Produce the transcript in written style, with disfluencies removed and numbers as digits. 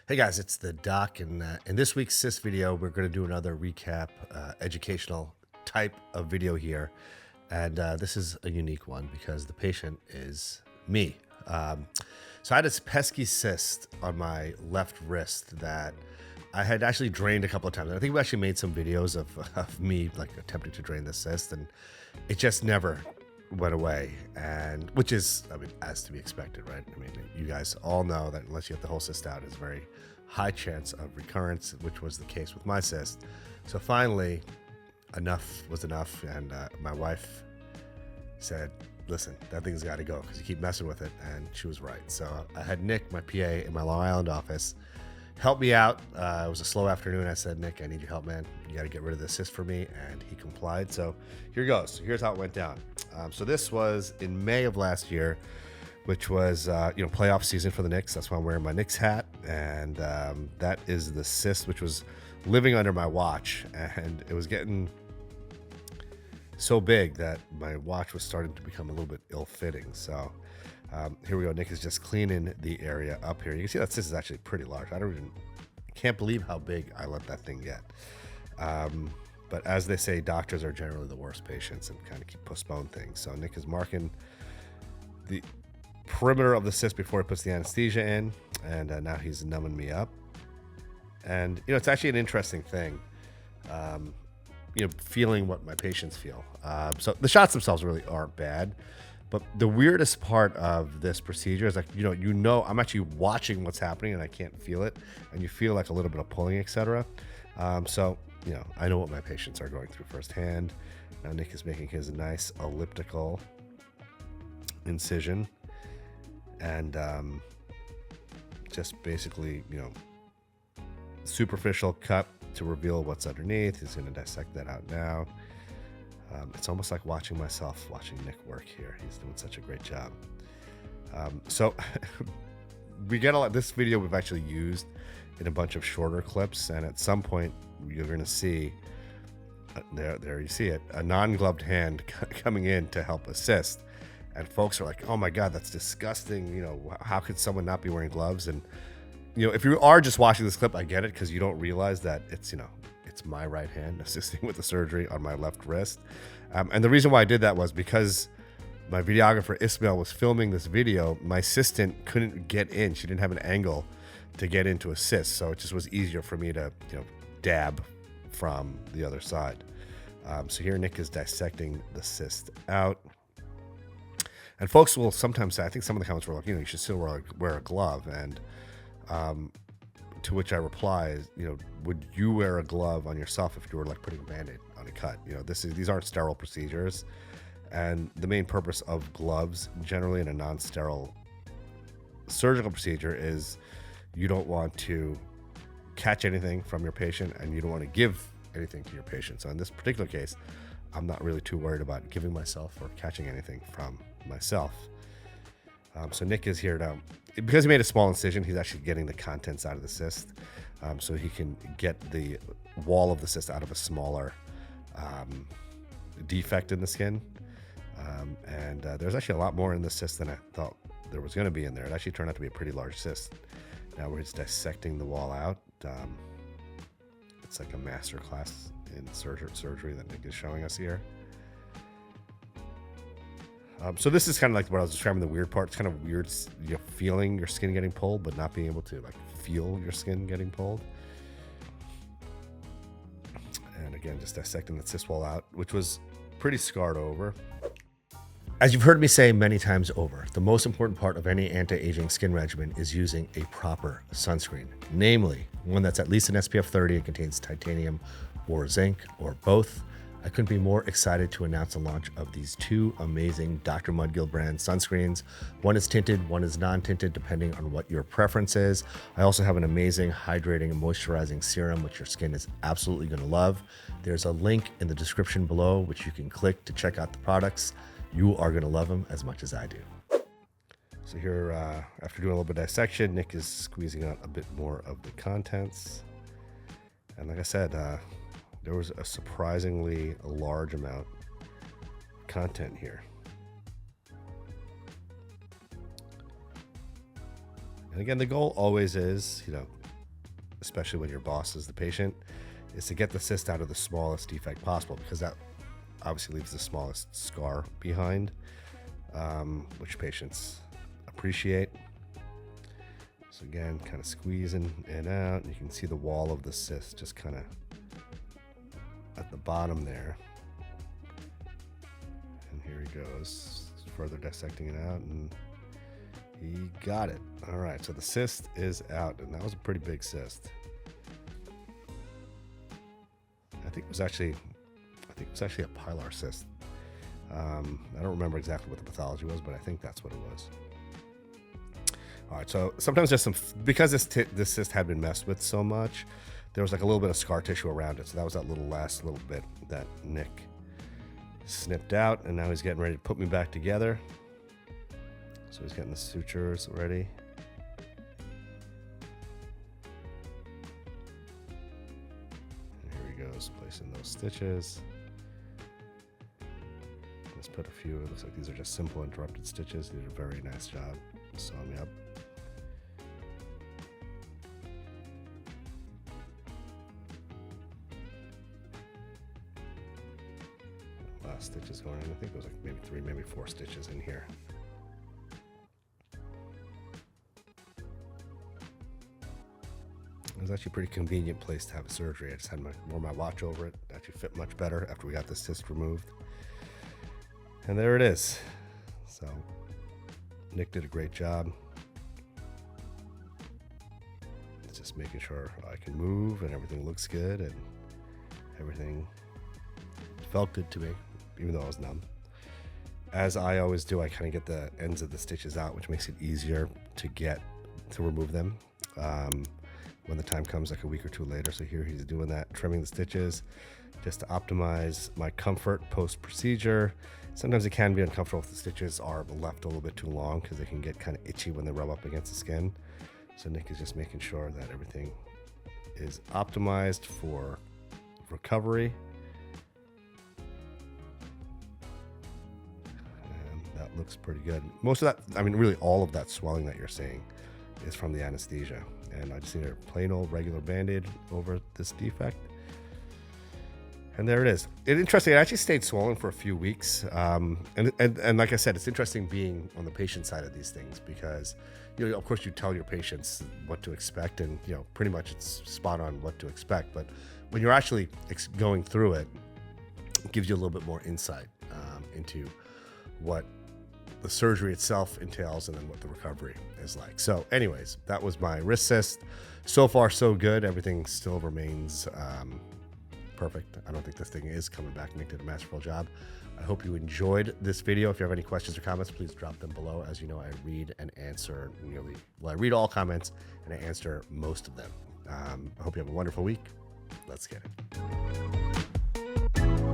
Hey guys, it's the doc, and in this week's Cyst video, we're going to do another recap, educational type of video here. And this is a unique one because the patient is me. So I had this pesky cyst on my left wrist that I had actually drained a couple of times. I think we actually made some videos of me like attempting to drain the cyst, and it just never went away, and which is, I mean, as to be expected, right? I mean, you guys all know that unless you get the whole cyst out, it's a very high chance of recurrence, which was the case with my cyst. So finally, enough was enough, and my wife said, listen, that thing's got to go because you keep messing with it, and she was right. So I had Nick, my PA in my Long Island office, help me out. It was a slow afternoon. I said, Nick, I need your help, man. You got to get rid of the cyst for me. And he complied. So here goes. Here's how it went down. So this was in May of last year, which was, playoff season for the Knicks. That's why I'm wearing my Knicks hat. And that is the cyst, which was living under my watch. And it was getting so big that my watch was starting to become a little bit ill-fitting. So here we go. Nick is just cleaning the area up here. You can see that cyst is actually pretty large. I can't believe how big I let that thing get. But as they say, doctors are generally the worst patients and kind of keep postpone things. So Nick is marking the perimeter of the cyst before he puts the anesthesia in, and now he's numbing me up. And it's actually an interesting thing. Feeling what my patients feel. So the shots themselves really aren't bad. But the weirdest part of this procedure is I'm actually watching what's happening and I can't feel it. And you feel like a little bit of pulling, etc. I know what my patients are going through firsthand. Now Nick is making his nice elliptical incision. And just basically, superficial cut to reveal what's underneath. He's going to dissect that out now. It's almost like watching Nick work here. He's doing such a great job. So we get a lot. This video we've actually used in a bunch of shorter clips, and at some point you're going to see there you see it, a non-gloved hand coming in to help assist. And folks are like, "Oh my God, that's disgusting! How could someone not be wearing gloves?" And if you are just watching this clip, I get it because you don't realize that it's my right hand assisting with the surgery on my left wrist. And the reason why I did that was because my videographer Ismail was filming this video. My assistant couldn't get in. She didn't have an angle to get into assist. So it just was easier for me to, dab from the other side. So here Nick is dissecting the cyst out. And folks will sometimes say, I think some of the comments were like, you should still wear a glove. And to which I reply, would you wear a glove on yourself if you were like putting a Band-Aid on a cut? These aren't sterile procedures, and the main purpose of gloves, generally in a non-sterile surgical procedure, is you don't want to catch anything from your patient, and you don't want to give anything to your patient. So in this particular case, I'm not really too worried about giving myself or catching anything from myself. So Nick is here now. Because he made a small incision, he's actually getting the contents out of the cyst, so he can get the wall of the cyst out of a smaller defect in the skin. And there's actually a lot more in the cyst than I thought there was going to be in there. It actually turned out to be a pretty large cyst. Now we're just dissecting the wall out. It's like a master class in surgery that Nick is showing us here. So this is kind of like what I was describing, the weird part. It's kind of weird, feeling your skin getting pulled, but not being able to feel your skin getting pulled. And again, just dissecting the cyst wall out, which was pretty scarred over. As you've heard me say many times over, the most important part of any anti-aging skin regimen is using a proper sunscreen, namely one that's at least an SPF 30 and contains titanium or zinc or both. I couldn't be more excited to announce the launch of these two amazing Dr. Mudgil brand sunscreens. One is tinted, one is non-tinted, depending on what your preference is. I also have an amazing hydrating and moisturizing serum, which your skin is absolutely going to love. There's a link in the description below, which you can click to check out the products. You are going to love them as much as I do. So here, after doing a little bit of dissection, Nick is squeezing out a bit more of the contents. And like I said, there was a surprisingly large amount of content here. And again, the goal always is, especially when your boss is the patient, is to get the cyst out of the smallest defect possible, because that obviously leaves the smallest scar behind, which patients appreciate. So again, kind of squeezing in and out. You can see the wall of the cyst just kind of at the bottom there. And here he goes, further dissecting it out, and he got it. All right, so the cyst is out, and that was a pretty big cyst. I think it was actually a pilar cyst. I don't remember exactly what the pathology was, but I think that's what it was. All right, so sometimes there's because this cyst had been messed with so much, there was like a little bit of scar tissue around it. So that was that last little bit that Nick snipped out, and now he's getting ready to put me back together. So he's getting the sutures ready. And here he goes, placing those stitches. Let's put a few. It looks like these are just simple interrupted stitches. They did a very nice job sewing me up. Last stitches going in. I think it was like maybe 3, maybe 4 stitches in here. It was actually a pretty convenient place to have a surgery. I just had wore my watch over it. It actually fit much better after we got the cyst removed. And there it is. So Nick did a great job. It's just making sure I can move and everything looks good and everything felt good to me, even though I was numb. As I always do, I kind of get the ends of the stitches out, which makes it easier to remove them when the time comes, like a week or 2 later. So here he's doing that, trimming the stitches just to optimize my comfort post-procedure. Sometimes it can be uncomfortable if the stitches are left a little bit too long, because they can get kind of itchy when they rub up against the skin. So Nick is just making sure that everything is optimized for recovery. And that looks pretty good. Most of that, I mean, really all of that swelling that you're seeing is from the anesthesia. And I just need a plain old regular Band-Aid over this defect. And there it is. It's interesting. It actually stayed swollen for a few weeks. And like I said, it's interesting being on the patient side of these things, because, of course you tell your patients what to expect, and, pretty much it's spot on what to expect. But when you're actually going through it, it gives you a little bit more insight into what the surgery itself entails, and then what the recovery is like. So anyways, that was my wrist cyst. So far, so good. Everything still remains perfect. I don't think this thing is coming back. Nick did a masterful job. I hope you enjoyed this video. If you have any questions or comments, please drop them below. As you know, I read and answer I read all comments, and I answer most of them. I hope you have a wonderful week. Let's get it.